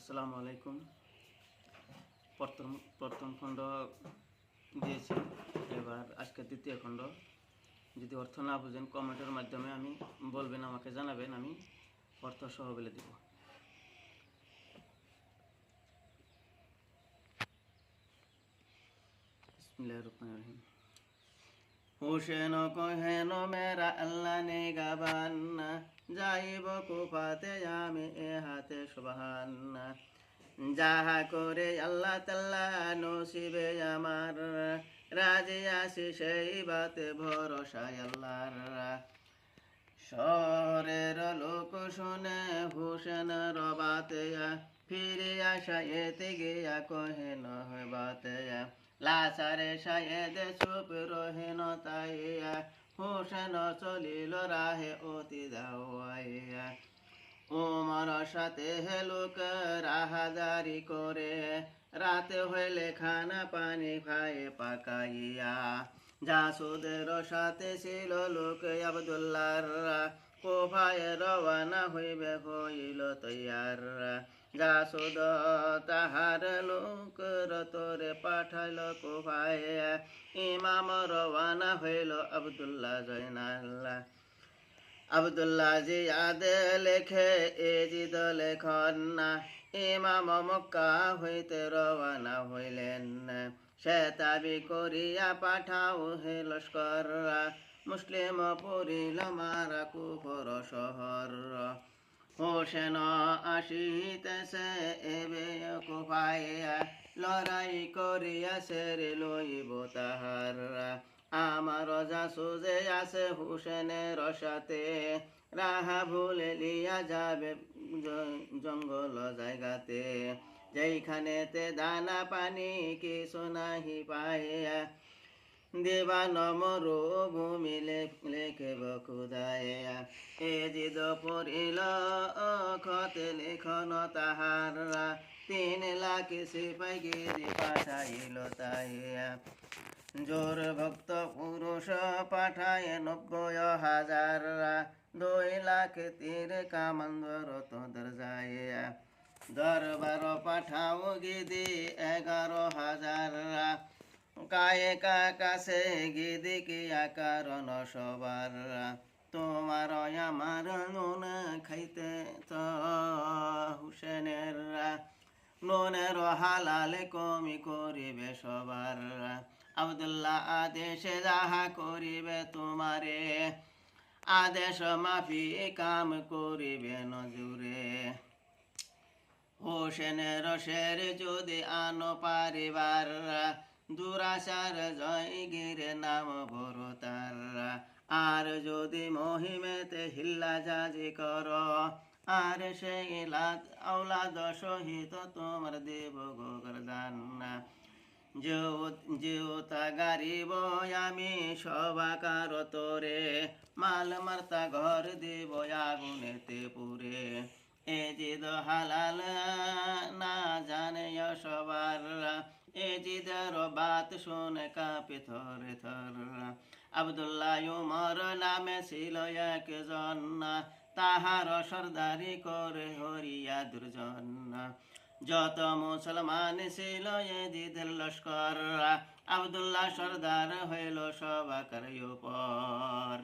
আসসালামু আলাইকুম। প্রথম প্রথম খণ্ড দিয়েছি, এবার আজকে দ্বিতীয় খণ্ড। যদি অর্থ না বুঝেন কমেন্টের মাধ্যমে বলবেন, আমাকে জানাবেন, আমি অর্থ সহ বলে দিব। বিসমিল্লাহির রহমানির রহিম। হুসেন কহেন মেরা আল্লাহ নে গাবান্না, যাইব কুফাতে আমি এ হাতে সুবহান্না। যাহা করে আল্লাহ তাআলা নসিবে আমার, রাজি আছি সেই বাতে ভরসায় আল্লাহর। শহরের লোক শুনে হুসেনের বাতে, ফিরে আসা এতে গিয়া কহেন বাতে। লাচারে শায়েদে চুপ রহেন তাইয়া, হুসেন চলিল রাহে অতি দাওয়াইয়া। ওমর সাথে লোক রাহাদারি করে, রাতে হইলে খানা পানি খায় পাকাইয়া। জাসুদের সাথে ছিল লোক আব্দুল্লাহর, কুফায় রওয়ানা হইবে হইল তৈয়ার। জাসুদ তাহার লোক তোরে পাঠাইল কুফায়, ইমাম রওয়ানা হইল আব্দুল্লাহ জয়নাল্লাহ। আব্দুল্লাহ জিয়াদে লেখে এজিদ লেখন না, ইমাম মক্কা হইতে রওয়ানা হইলেন। সে দাবি করিয়া পাঠাও হে লস্কর, মুসলিম পড়িল মারা কুফর শহর। হোসেন আসিতেছে এবে কুফাইয়া, লড়াই করিয়া সেরে লইব তাহার। আমার জাসুজে আছে হুসেনের সাথে, রাহা ভুলে লিয়া যাবে জঙ্গল জায়গাতে। যেইখানেতে দানা পানি কিছু নাহি পাইয়া, দেবান মরুভূমি লেখব খুদাইয়া। এজিদ পড়িল খতে লেখন তাহার, 3 লাখ সিপাই গিরি পাঠাইল তাইয়া। জোর ভক্ত পুরুষ পাঠায় 90,000, 2 লাখ তীর কামান্দর তোদের যাইয়া। দরবার পাঠাও গিদি 11,000, কায়ে কাছে গিদি কিয়া কারণ সবার। তোমার আমার নুন খাইতে তো হুসেনের, নুনের হালালে কমি করিবে সবার। আব্দুল্লাহ আদেশে যাহা করিবে তোমারে, আদেশ মাফি কাম করিবে নজুরে। হোসেনের শের যদি আনো পারিবার, দুরাশার জয় গিরে নাম বড় তার। আর যদি মহিমেতে হিল্লা জাজি কর, আর সেই আওলাদ সহিত তোমার দেব গর্দান। যেওতা গারিব আমি সবাকার তোরে, মাল মার্তা ঘর দেব আগুনেতে পুরে। এজিদ হালাল না জানে সবার, এজিদের বাত শুনে কাঁপে থর থর। আব্দুল্লাহ উমর নামে ছিল একজন, তাহার সর্দারি করে হরিয়া দুর্জন। যত মুসলমান ছিল এজিদের লস্কর, আব্দুল্লাহ সর্দার হইল সবাকার উপর।